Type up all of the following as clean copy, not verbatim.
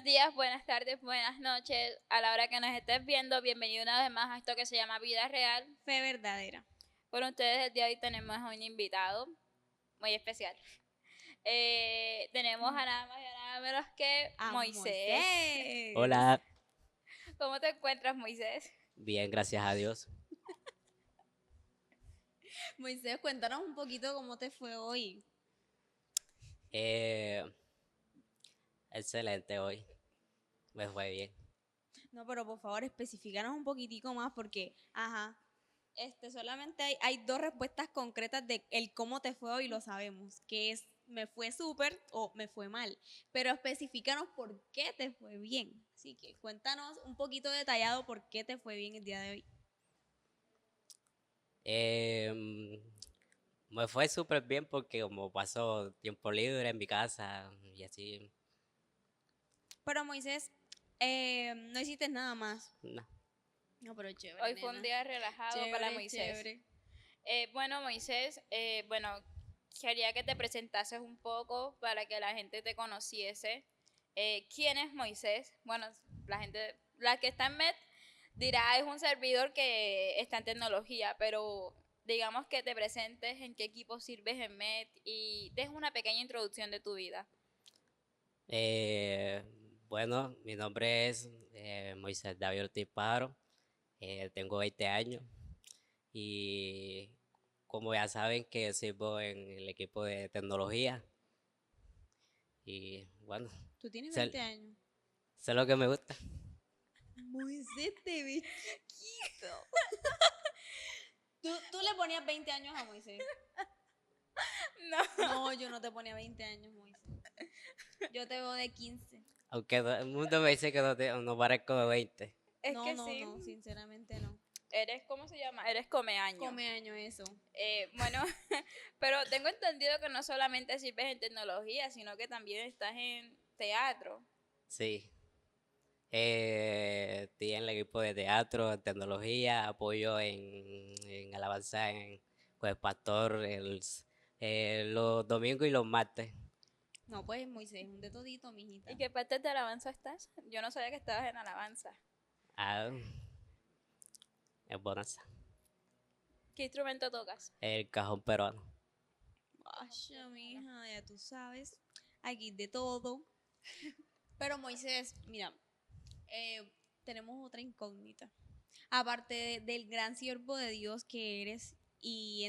días, buenas tardes, buenas noches. A la hora que nos estés viendo, bienvenido una vez más a esto que se llama Vida Real. Fe verdadera. Con ustedes el día de hoy tenemos a un invitado muy especial. Tenemos a nada más y a nada menos que A Moisés. Moisés. Hola, ¿Cómo te encuentras, Moisés? bien, gracias a Dios. Moisés, cuéntanos un poquito cómo te fue hoy. Eh, Excelente hoy, me fue bien. No, pero por favor, especificanos un poquitico más porque, solamente hay dos respuestas concretas de el cómo te fue hoy, lo sabemos, que es me fue súper o me fue mal, pero especificanos por qué te fue bien. Así que cuéntanos un poquito detallado por qué te fue bien el día de hoy. Eh, Me fue súper bien porque como paso tiempo libre en mi casa y así, Pero Moisés, no hiciste nada más. no. No, pero chévere, Hoy fue un nena. día relajado para Chévere, Moisés. chévere. Bueno, Moisés, quería que te presentases un poco para que la gente te conociese. ¿Quién es Moisés? Bueno, la que está en MED dirá es un servidor que está en tecnología, pero digamos que te presentes en qué equipo sirves en MED y des una pequeña introducción de tu vida. Eh, bueno, mi nombre es Moisés David Ortiz Paro, tengo 20 años y como ya saben que sirvo en el equipo de tecnología y bueno, Tú tienes sé, 20 años. sé lo que me gusta. Moisés, te ves chiquito. ¿Tú le ponías 20 años a Moisés? No. No, yo no te ponía 20 años, Moisés. Yo te veo de 15. Aunque todo el mundo me dice que no parezco de 20. Es No, que no, sí, no, sinceramente no. eres, ¿cómo se llama? Eres comeaño. Come año eso. Bueno, pero tengo entendido que no solamente sirves en tecnología, sino que también estás en teatro. Sí. Estoy en el equipo de teatro, en tecnología, apoyo en alabanza con el pastor los domingos y los martes. No, pues Moisés, un de todito, mijita. ¿Y qué parte de alabanza estás? Yo no sabía que estabas en alabanza. Ah, es bonanza. ¿Qué instrumento tocas? El cajón peruano. Vaya, mija, ya tú sabes. Aquí de todo. Pero Moisés, mira, tenemos otra incógnita. Aparte del gran siervo de Dios que eres y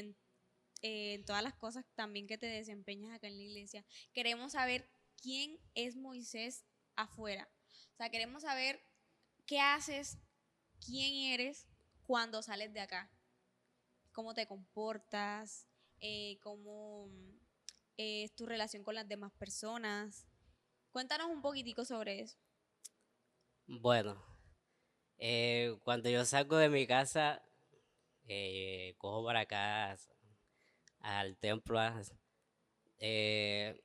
en todas las cosas también que te desempeñas acá en la iglesia, queremos saber quién es Moisés afuera. O sea, queremos saber qué haces, quién eres cuando sales de acá, cómo te comportas, cómo es tu relación con las demás personas. Cuéntanos un poquitico sobre eso. Bueno, cuando yo salgo de mi casa, cojo para acá al templo. Eh,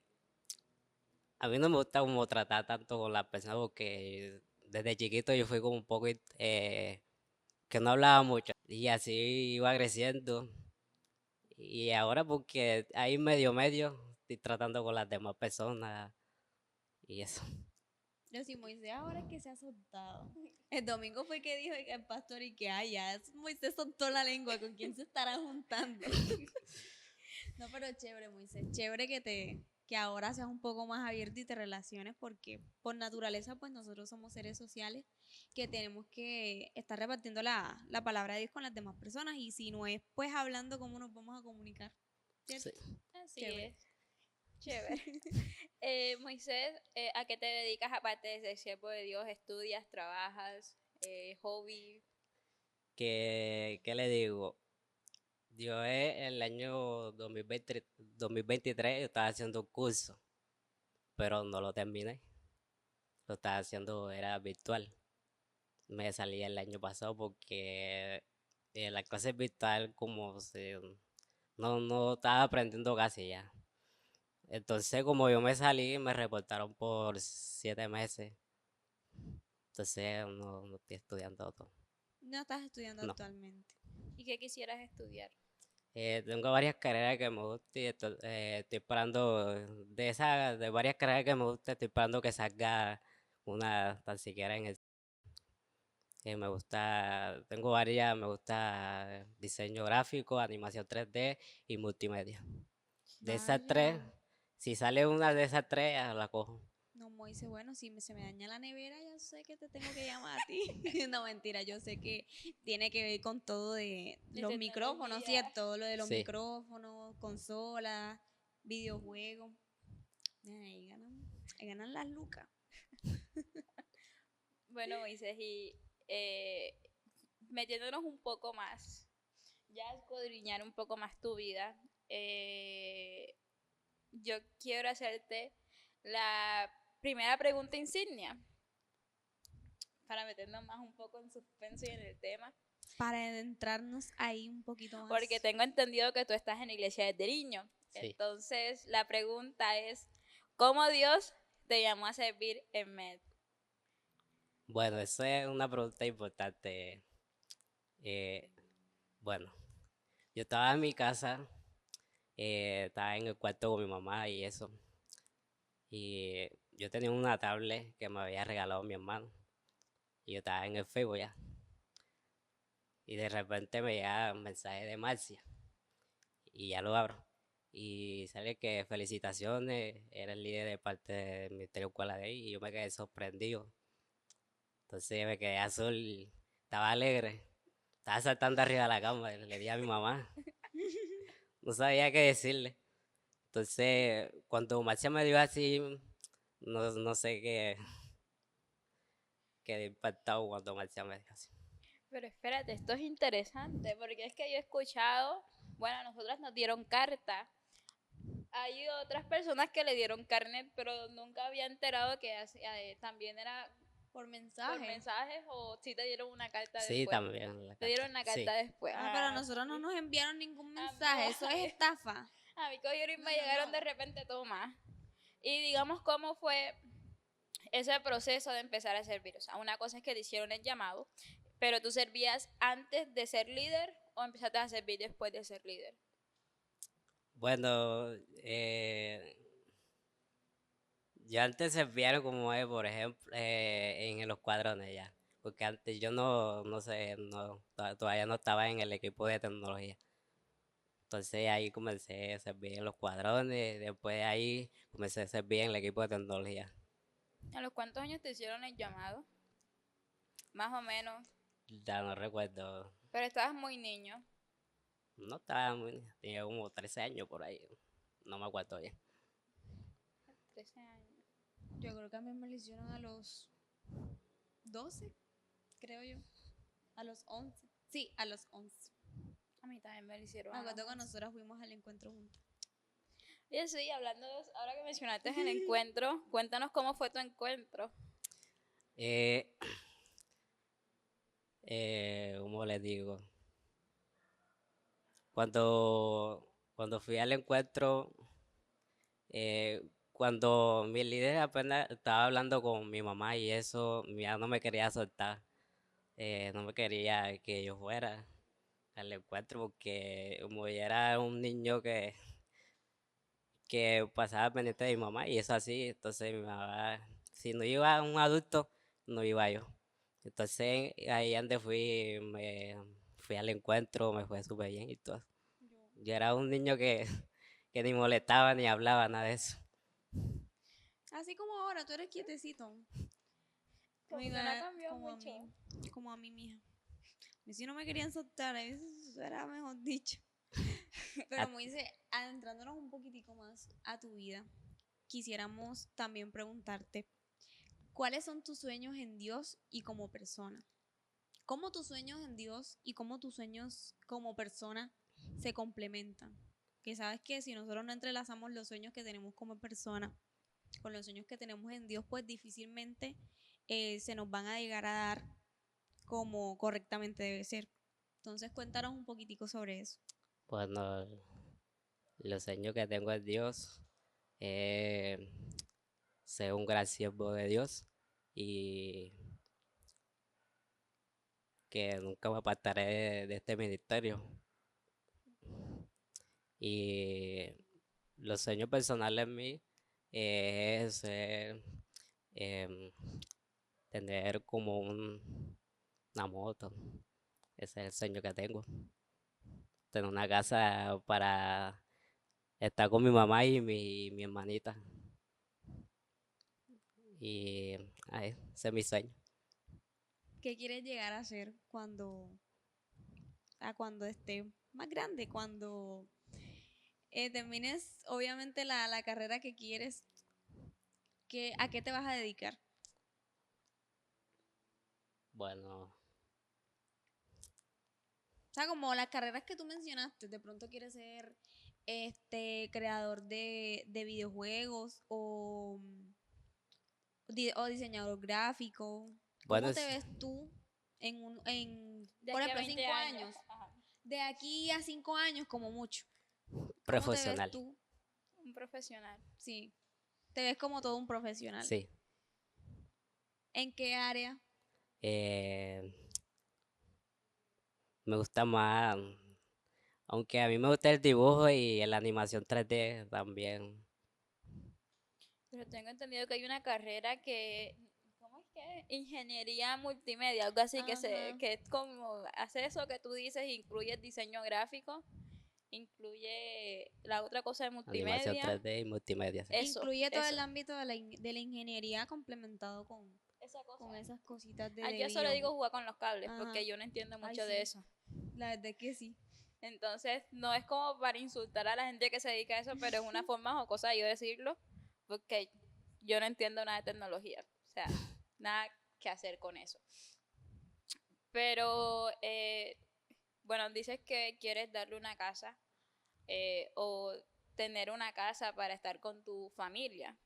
A mí no me gusta como tratar tanto con las personas porque desde chiquito yo fui como un poco que no hablaba mucho y así iba creciendo y ahora porque ahí medio estoy tratando con las demás personas y eso. Yo sí, Moisés ahora es que se ha soltado. El domingo fue que dijo el pastor y que ya Moisés soltó la lengua, ¿con quién se estará juntando? No, pero chévere, Moisés, chévere que ahora seas un poco más abierto y te relaciones porque por naturaleza pues nosotros somos seres sociales que tenemos que estar repartiendo la palabra de Dios con las demás personas y si no es pues hablando cómo nos vamos a comunicar, Sí. ¿cierto? Así Chévere. es, chévere. Moisés, ¿a qué te dedicas aparte de ser siervo de Dios? ¿Estudias, trabajas, hobby? ¿Qué le digo? Yo el año 2023 yo estaba haciendo un curso, pero no lo terminé. Lo estaba haciendo, era virtual. Me salí el año pasado porque la clase virtual no estaba aprendiendo casi ya. Entonces como yo me salí, me reportaron por 7 meses. Entonces no estoy estudiando todo. No estás estudiando No. actualmente. ¿Y qué quisieras estudiar? Tengo varias carreras que me gustan y estoy esperando de varias carreras que me gustan, estoy esperando que salga una tan siquiera en el... me gusta, tengo varias, me gusta diseño gráfico, animación 3D y multimedia. De esas tres, Vaya. si sale una de esas tres, la cojo. No, Moise, bueno, si se me daña la nevera, ya sé que te tengo que llamar a ti. No, mentira, yo sé que tiene que ver con todo de De los micrófonos, tecnología. ¿cierto? Lo de los Sí. micrófonos, consolas, videojuegos. Ahí ganan las lucas. Bueno, Moisés, y metiéndonos un poco más, ya escudriñar un poco más tu vida, yo quiero hacerte la primera pregunta insignia para meternos más un poco en suspenso y en el tema, Para adentrarnos ahí un poquito más. porque tengo entendido que tú estás en la iglesia desde niño. Sí. Entonces, la pregunta es, ¿cómo Dios te llamó a servir en MED? Bueno, eso es una pregunta importante. Eh, bueno, yo estaba en mi casa, estaba en el cuarto con mi mamá y eso. Y yo tenía una tablet que me había regalado mi hermano. Y yo estaba en el Facebook ya. Y de repente me llega un mensaje de Marcia. Y ya lo abro. Y sale que felicitaciones, era el líder de parte del Ministerio de Escuela de ahí. Y yo me quedé sorprendido. Entonces me quedé azul, estaba alegre. Estaba saltando arriba de la cama, le di a mi mamá. No sabía qué decirle. Entonces, cuando Marcia me dio así, no sé qué, quedé impactado cuando Marcia me dijo así. Pero espérate, esto es interesante, porque es que yo he escuchado, bueno, a nosotras nos dieron carta. Hay otras personas que le dieron carnet, pero nunca había enterado que también era Por por mensaje. mensajes o si te dieron una carta Sí, después. también la Te carta. dieron una Sí. carta después. Ah, pero a Ah, nosotros no nos enviaron ningún a mensaje. mí, Eso es estafa. a mí cogieron y No, me no, llegaron no. de repente toma. Y digamos cómo fue ese proceso de empezar a servir. O sea, una cosa es que te hicieron el llamado, pero tú servías antes de ser líder o empezaste a servir después de ser líder. Bueno, yo antes servía como por ejemplo, en los cuadrones ya. Porque antes yo no sé, todavía no estaba en el equipo de tecnología. Entonces ahí comencé a servir en los cuadrones, después de ahí comencé a servir en el equipo de tecnología. ¿A los cuántos años te hicieron el llamado? Más o menos. Ya no recuerdo, Pero estabas muy niño. no estaba muy, tenía como 13 años por ahí, no me acuerdo bien. 13 años. Yo creo que a mí me lo hicieron a los 12, creo yo. A los 11. Sí, a los 11. A mí también me lo hicieron. Me a los acuerdo que 11. nosotros fuimos al encuentro juntos. Y sí, hablando ahora que mencionaste el encuentro, cuéntanos cómo fue tu encuentro. Eh, ¿Cómo les digo? Cuando fui al encuentro, cuando mi líder apenas estaba hablando con mi mamá y eso, mi mamá no me quería soltar, no me quería que yo fuera al encuentro porque como yo era un niño que pasaba pendiente de mi mamá y eso así, entonces mi mamá, si no iba un adulto, no iba yo. Entonces ahí donde fui al encuentro, me fue súper bien y todo. Yo era un niño que ni molestaba ni hablaba, nada de eso. Así como ahora, tú eres quietecito. Como que no Oiga, cambió como a mucho. mí. Como a mí, mija. A mí sí no me querían soltar, a veces era mejor dicho. Pero A- Moisés, adentrándonos un poquitico más a tu vida, quisiéramos también preguntarte, ¿cuáles son tus sueños en Dios y como persona? ¿Cómo tus sueños en Dios y cómo tus sueños como persona se complementan? Que sabes que si nosotros no entrelazamos los sueños que tenemos como persona con los sueños que tenemos en Dios, pues difícilmente se nos van a llegar a dar como correctamente debe ser. Entonces cuéntanos un poquitico sobre eso. Bueno, los sueños que tengo en Dios, eh, ser un gran siervo de Dios y que nunca me apartaré de este ministerio. Y los sueños personales en mí es ser em, tener como una moto. Ese es el sueño que tengo. Tener una casa para estar con mi mamá y mi hermanita. Y ese es mi sueño. ¿Qué quieres llegar a ser cuando estés más grande? Cuando termines, obviamente, la carrera que quieres, ¿a qué te vas a dedicar? Bueno, O sea, como las carreras que tú mencionaste, de pronto quieres ser creador de videojuegos o diseñador gráfico. bueno, ¿Cómo te ves tú De por aquí a ejemplo, 20 cinco años. años? Ajá. De aquí a 5 años, como mucho. ¿Cómo te ves profesional. tú? Un profesional. Sí, te ves como todo un profesional. Sí. ¿En qué área? Eh, Me gusta más, aunque a mí me gusta el dibujo y la animación 3D también. Pero tengo entendido que hay una carrera que, ¿cómo es que? Ingeniería multimedia, algo así Ajá. que es como, hace eso que tú dices, incluye el diseño gráfico, incluye la otra cosa de Animación multimedia, 3D y multimedia, sí. Incluye todo eso, el ámbito de la ingeniería complementado esa cosa. con esas cositas Ah, de yo solo digo video. jugar con los cables, Ajá. porque yo no entiendo Ay, mucho de sí. eso. La verdad es que sí. Entonces, no es como para insultar a la gente que se dedica a eso, pero es una forma jocosa de yo decirlo, porque yo no entiendo nada de tecnología. O sea, nada que hacer con eso. Pero, bueno, dices que quieres darle una casa o tener una casa para estar con tu familia.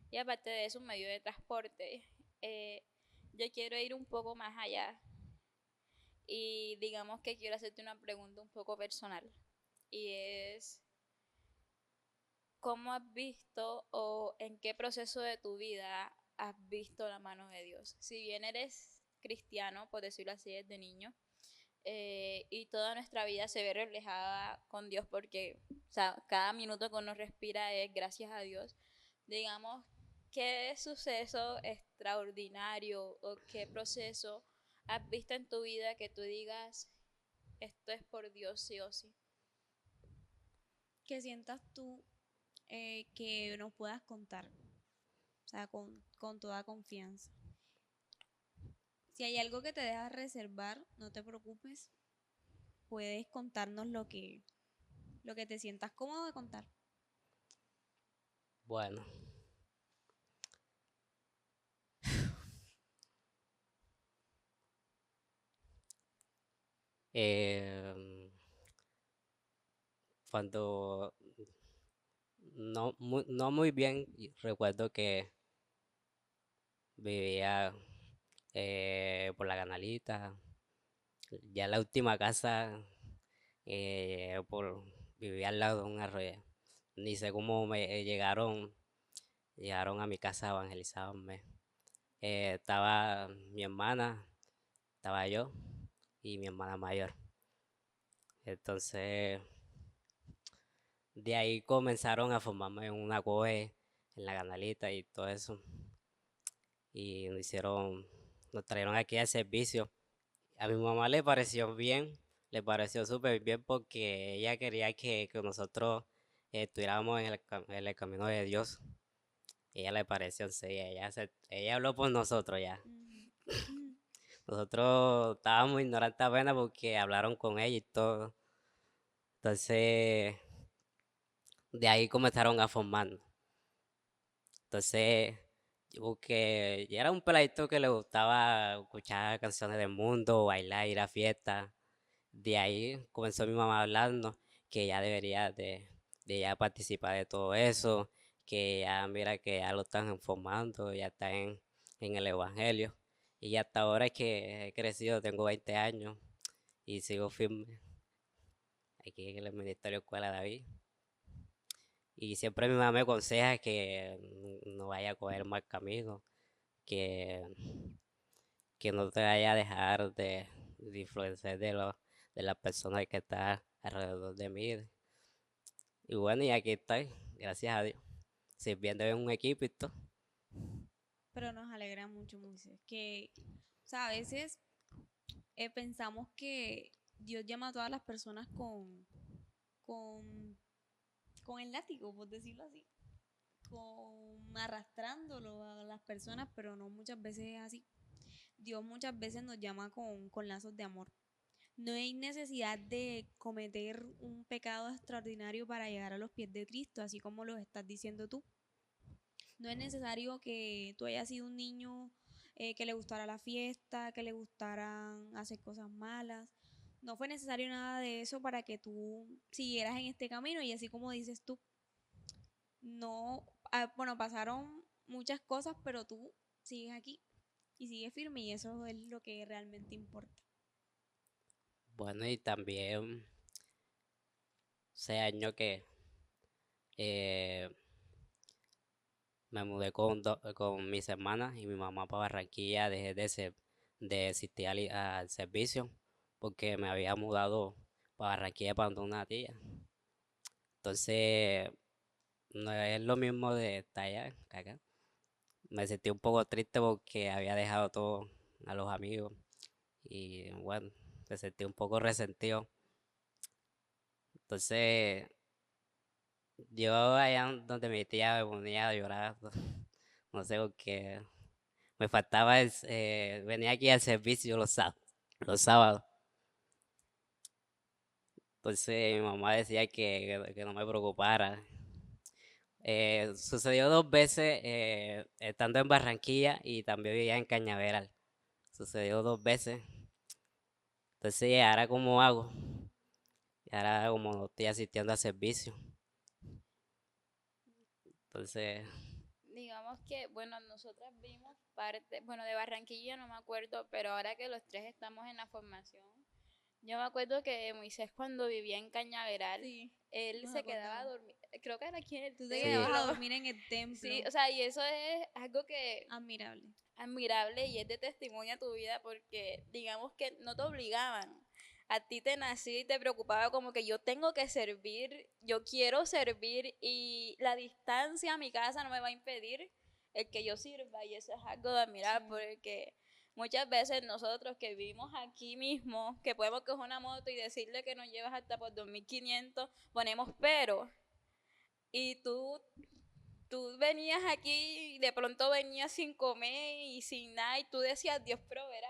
Y aparte de eso, un medio de transporte. Eh, yo quiero ir un poco más allá y digamos que quiero hacerte una pregunta un poco personal. Y es, ¿cómo has visto o en qué proceso de tu vida has visto la mano de Dios? Si bien eres cristiano, por decirlo así, desde niño, y toda nuestra vida se ve reflejada con Dios porque, o sea, cada minuto que uno respira es gracias a Dios. Digamos, ¿qué suceso extraordinario o qué proceso has visto en tu vida que tú digas, esto es por Dios sí o sí? Que sientas tú que nos puedas contar. O sea, con toda confianza. Si hay algo que te deja reservar, no te preocupes. Puedes contarnos lo que te sientas cómodo de contar. Bueno, em, cuando no muy bien, recuerdo que vivía por la Canalita, ya la última casa vivía al lado de un arroyo. Ni sé cómo llegaron a mi casa a evangelizarme. Estaba mi hermana, estaba yo y mi hermana mayor. Entonces, de ahí comenzaron a formarme una COE en la Canalita y todo eso. Y nos trajeron aquí al servicio. A mi mamá le pareció bien, le pareció súper bien porque ella quería que nosotros estuviéramos en el camino de Dios. Ella le pareció, sí, ella habló por nosotros ya. Ujú. Nosotros estábamos ignorantes apenas porque hablaron con ella y todo. Entonces, de ahí comenzaron a formar. Entonces, ya era un peladito que le gustaba escuchar canciones del mundo, bailar, ir a fiestas. De ahí comenzó mi mamá hablando que ya debería de ya participar de todo eso, que ya mira que ya lo están formando, ya está en el evangelio. Y hasta ahora es que he crecido, tengo 20 años y sigo firme aquí en el Ministerio Escuela David. Y siempre mi mamá me aconseja que no vaya a coger mal camino, que, que no te vaya a dejar de influenciar de las personas que están alrededor de mí. Y bueno, y aquí estoy, gracias a Dios, sirviendo en un equipo y todo. Pero nos alegra mucho, Moisés, que, o sea, a veces pensamos que Dios llama a todas las personas con, con el látigo, por decirlo así, con arrastrándolo a las personas, pero no muchas veces es así. Dios muchas veces nos llama con lazos de amor. No hay necesidad de cometer un pecado extraordinario para llegar a los pies de Cristo, así como lo estás diciendo tú. No es necesario que tú hayas sido un niño que le gustara la fiesta, que le gustaran hacer cosas malas. No fue necesario nada de eso para que tú siguieras en este camino y así como dices tú, no, bueno, pasaron muchas cosas, pero tú sigues aquí y sigues firme y eso es lo que realmente importa. Bueno, y también ese año que eh, me mudé con mis hermanas y mi mamá para Barranquilla, dejé de asistir al servicio porque me había mudado para Barranquilla para donde una tía. Entonces, no es lo mismo de estar allá que acá. Me sentí un poco triste porque había dejado todo a los amigos y bueno, me sentí un poco resentido. Entonces, yo allá donde mi tía me ponía a llorar, no sé por qué. Me faltaba venir aquí al servicio los sábados. Entonces mi mamá decía que no me preocupara. Sucedió dos veces estando en Barranquilla y también vivía en Cañaveral. Sucedió dos veces. Entonces, ahora cómo hago. Y ahora como no estoy asistiendo al servicio. Entonces, Digamos que, bueno, nosotras vimos parte, bueno, de Barranquilla no me acuerdo, pero ahora que los tres estamos en la formación, yo me acuerdo que Moisés cuando vivía en Cañaveral, Sí, él nos se quedaba a acordamos. dormir, creo que era aquí en el Tú te sí, quedabas a templo. dormir en el Sí, templo. o sea, y eso es algo que Admirable. admirable y es de testimonio a tu vida porque digamos que no te obligaban. A ti te nací y te preocupaba como que yo tengo que servir, yo quiero servir y la distancia a mi casa no me va a impedir el que yo sirva y eso es algo de admirar Sí. porque muchas veces nosotros que vivimos aquí mismo, que podemos coger una moto y decirle que nos llevas hasta por 2.500 ponemos pero y tú venías aquí y de pronto venías sin comer y sin nada y tú decías, Dios proveerá.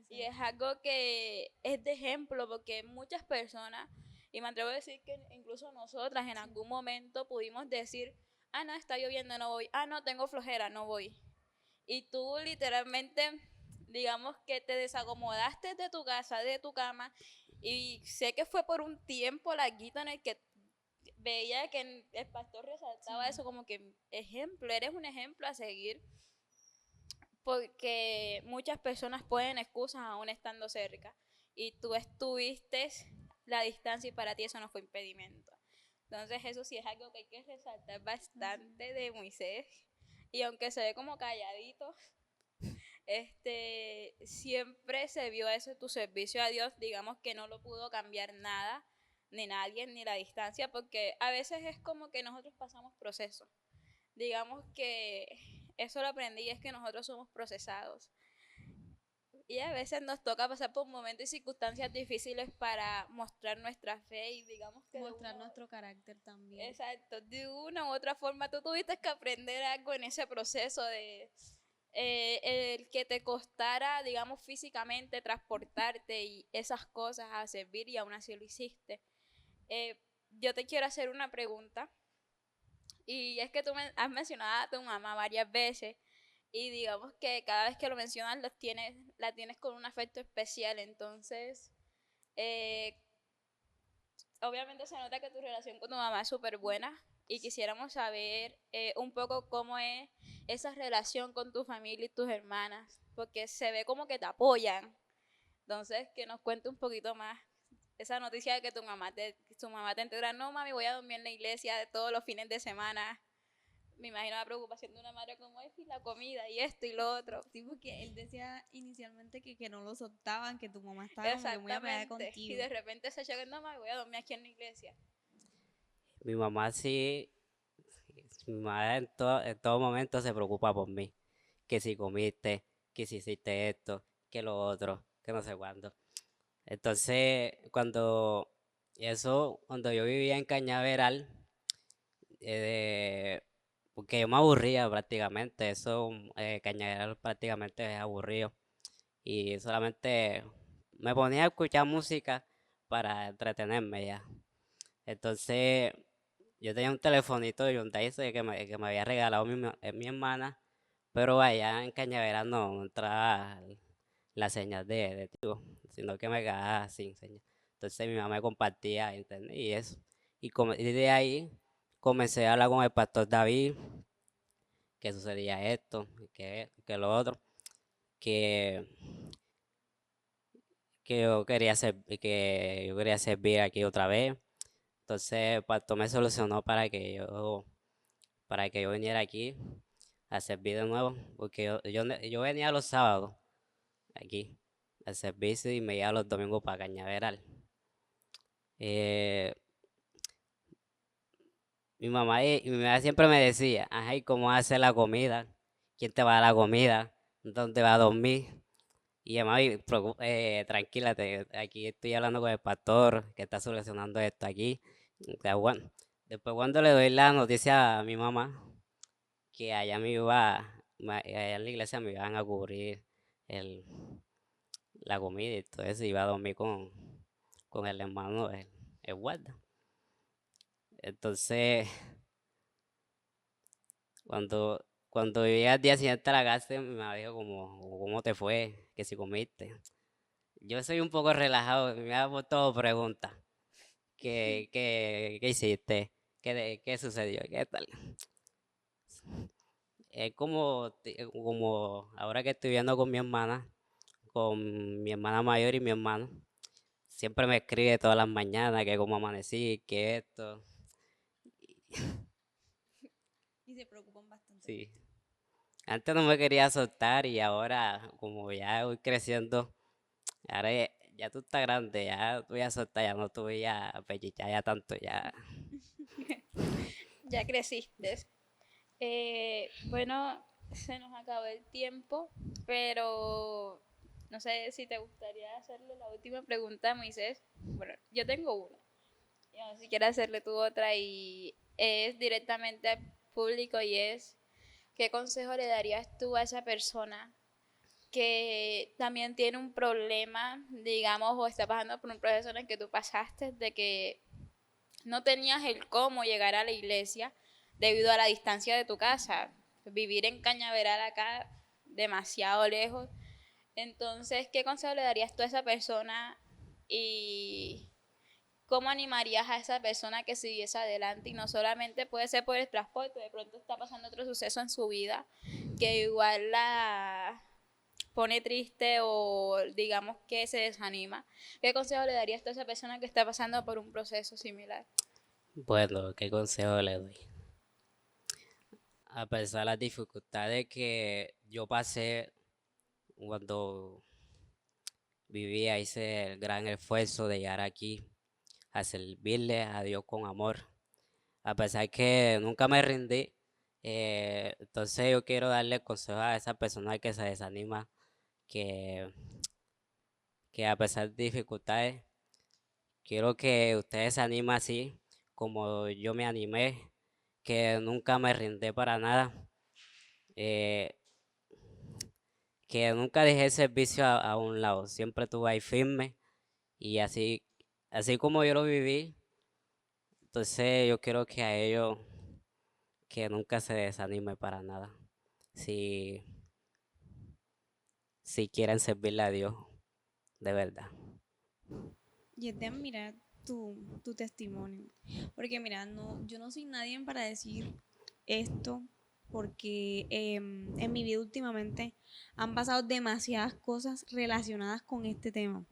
Y es Exacto. algo que es de ejemplo porque muchas personas, y me atrevo a decir que incluso nosotras en Sí. algún momento pudimos decir, ah, no, está lloviendo, no voy, ah, no, tengo flojera, no voy. Y tú literalmente, digamos que te desacomodaste de tu casa, de tu cama, y sé que fue por un tiempo larguito en el que veía que el pastor resaltaba Sí. eso como que ejemplo, eres un ejemplo a seguir porque muchas personas ponen excusas aún estando cerca y tú estuviste la distancia y para ti eso no fue impedimento. Entonces eso sí es algo que hay que resaltar Así. bastante de Moisés y aunque se ve como calladito, siempre se vio eso, tu servicio a Dios, digamos que no lo pudo cambiar nada, ni nadie, ni la distancia, porque a veces es como que nosotros pasamos procesos. Digamos que eso lo aprendí, es que nosotros somos procesados. Y a veces nos toca pasar por momentos y circunstancias difíciles para mostrar nuestra fe y digamos que de Mostrar uno, nuestro carácter también. exacto, de una u otra forma tú tuviste que aprender algo en ese proceso de el que te costara, digamos, físicamente transportarte y esas cosas a servir y aún así lo hiciste. Yo te quiero hacer una pregunta y es que tú has mencionado a tu mamá varias veces y digamos que cada vez que lo mencionas la tienes con un afecto especial, entonces eh, obviamente se nota que tu relación con tu mamá es súper buena y quisiéramos saber un poco cómo es esa relación con tu familia y tus hermanas, porque se ve como que te apoyan. Entonces, que nos cuente un poquito más esa noticia de que tu mamá te entera, no mami, voy a dormir en la iglesia de todos los fines de semana. Me imagino la preocupación de una madre como es y la comida y esto y lo otro. Sí, porque él decía inicialmente que no lo soltaban, que tu mamá estaba como que muy apegada Exactamente. Y contigo. de repente se llega, no mami, voy a dormir aquí en la iglesia. mi mamá sí, mi mamá en todo momento se preocupa por mí. que si comiste, que si hiciste esto, que lo otro, que no sé cuándo. Entonces, cuando yo vivía en Cañaveral, eh, porque yo me aburría prácticamente, Cañaveral prácticamente es aburrido y solamente me ponía a escuchar música para entretenerme ya. Entonces, yo tenía un telefonito de Hyundai que me había regalado mi hermana, pero allá en Cañaveral no entraba la señal de Tigo, sino que me quedaba sin señal. Entonces mi mamá me compartía internet y eso. Y de ahí comencé a hablar con el pastor David, que sucedía esto, que lo otro, que, que yo quería servir aquí otra vez. Entonces el pastor me solucionó para que yo viniera aquí a servir de nuevo, porque yo venía los sábados aquí al servicio y me iba los domingos para Cañaveral. Eh, mi mamá siempre me decía, ajá, ¿y cómo hace la comida? ¿Quién te va a dar la comida? ¿Dónde va a dormir? Y mamá, tranquilate, aquí estoy hablando con el pastor que está solucionando esto aquí. O sea, bueno, después cuando le doy la noticia a mi mamá, que allá en la iglesia me iban a cubrir el, la comida y todo eso, iba a dormir con el hermano, el guarda. Entonces, cuando llegué al día siguiente a la casa, mi mamá dijo como, ¿cómo te fue? Que si comiste. Yo soy un poco relajado, me hago todo preguntas. ¿Qué hiciste? ¿Qué sucedió? ¿Qué tal? Es como ahora que estoy viendo con mi hermana mayor y mi hermano, siempre me escribe todas las mañanas que cómo amanecí, que esto. Y se preocupan bastante por Sí. ti. Antes no me quería soltar y ahora como ya voy creciendo, ahora ya tú estás grande, ya tú voy a soltar, ya no te voy a pellizcar ya tanto, ya. Ya creciste. Bueno, se nos acabó el tiempo, pero no sé si te gustaría hacerle la última pregunta a Moisés. Bueno, yo tengo una. Yo no sé si quieres hacerle tú otra y es directamente al público y es, ¿qué consejo le darías tú a esa persona que también tiene un problema, digamos, o está pasando por un proceso en el que tú pasaste, de que no tenías el cómo llegar a la iglesia debido a la distancia de tu casa? Vivir en Cañaveral acá, demasiado lejos. Entonces, ¿qué consejo le darías tú a esa persona y cómo animarías a esa persona que siguiese adelante? Y no solamente puede ser por el transporte, de pronto está pasando otro suceso en su vida que igual la pone triste o digamos que se desanima. ¿Qué consejo le darías tú a esa persona que está pasando por un proceso similar? Bueno, ¿qué consejo le doy? A pesar de las dificultades que yo pasé cuando vivía, hice el gran esfuerzo de llegar aquí a servirle a Dios con amor. A pesar que nunca me rindí, entonces yo quiero darle consejo a esa persona que se desanima, que, que a pesar de dificultades, quiero que ustedes se animen así como yo me animé, que nunca me rindé para nada, eh, que nunca dejé el servicio a un lado, siempre estuve ahí firme y así como yo lo viví, entonces yo quiero que a ellos que nunca se desanime para nada. Si, si quieren servirle a Dios, de verdad. Y es de admirar tu testimonio. Porque mira, no, yo no soy nadie para decir esto, porque en mi vida últimamente han pasado demasiadas cosas relacionadas con este tema.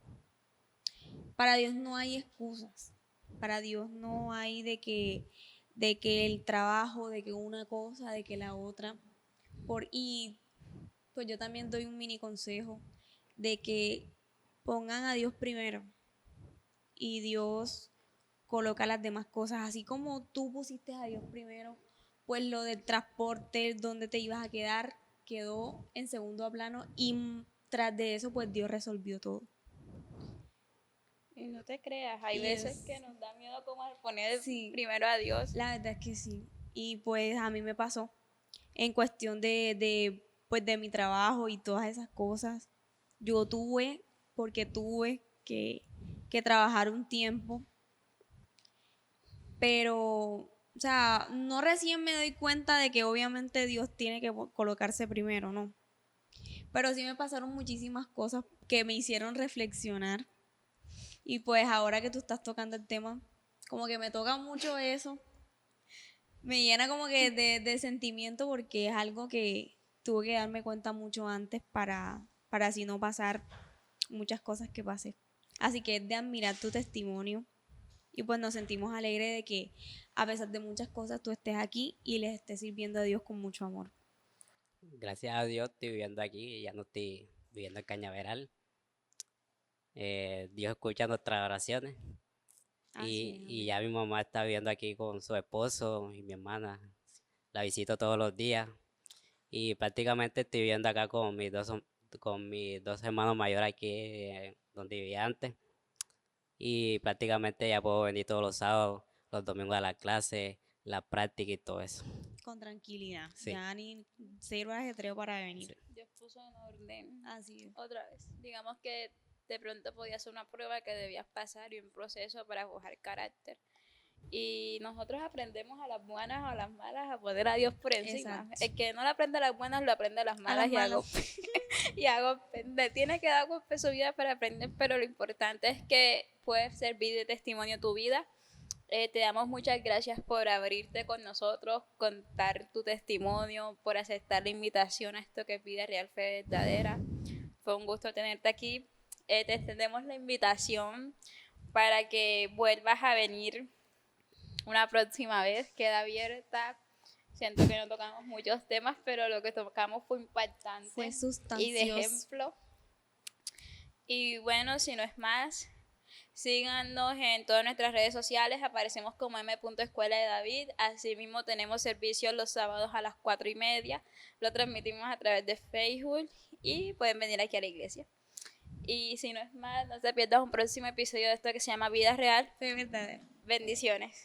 Para Dios no hay excusas. Para Dios no hay de que el trabajo, de que una cosa, de que la otra. Y pues yo también doy un mini consejo de que pongan a Dios primero y Dios coloca las demás cosas. Así como tú pusiste a Dios primero, pues lo del transporte, dónde te ibas a quedar, quedó en segundo plano y tras de eso pues Dios resolvió todo. Y no te creas, hay Y veces es- que nos da miedo como poner Sí. primero a Dios. La verdad es que sí. Y pues a mí me pasó en cuestión pues de mi trabajo y todas esas cosas. Yo porque tuve que trabajar un tiempo, pero, o sea, no recién me doy cuenta de que obviamente Dios tiene que colocarse primero, ¿no? Pero sí me pasaron muchísimas cosas que me hicieron reflexionar. Y pues ahora que tú estás tocando el tema, como que me toca mucho eso. Me llena como que de sentimiento porque es algo que tuve que darme cuenta mucho antes para así no pasar muchas cosas que pasé. Así que es de admirar tu testimonio y pues nos sentimos alegres de que a pesar de muchas cosas tú estés aquí y les estés sirviendo a Dios con mucho amor. Gracias a Dios estoy viviendo aquí, ya no estoy viviendo en Cañaveral. Dios escucha nuestras oraciones Así es, y amén. ya mi mamá está viviendo aquí con su esposo y mi hermana. La visito todos los días y prácticamente estoy viviendo acá con mis dos hermanos mayores aquí donde vivía antes. Y prácticamente ya puedo venir todos los sábados, los domingos a la clase, la práctica y todo eso. Con tranquilidad. Sí, Ya ni cero ajetreo para venir. sí. Dios puso en orden Así es. otra vez. Digamos que de pronto podía ser una prueba que debías pasar y un proceso para forjar carácter. Y nosotros aprendemos a las buenas o a las malas a poner a Dios por encima. Exacto. El que no lo aprende a las buenas, lo aprende a las A malas las malas. y hago tiene que dar golpe su vida para aprender, pero lo importante es que puedes servir de testimonio tu vida. Te damos muchas gracias por abrirte con nosotros, contar tu testimonio, por aceptar la invitación a esto que es Vida Real Fe Verdadera. Fue un gusto tenerte aquí. Te extendemos la invitación para que vuelvas a venir una próxima vez. Queda abierta. Siento que no tocamos muchos temas, pero lo que tocamos fue impactante Fue y de sustancioso. ejemplo. Y bueno, si no es más, síganos en todas nuestras redes sociales, aparecemos como m.escuela de David, asimismo tenemos servicios los sábados a las 4:30, lo transmitimos a través de Facebook y pueden venir aquí a la iglesia. Y si no es más, no te pierdas un próximo episodio de esto que se llama Vida Real. Fue verdadero. Bendiciones.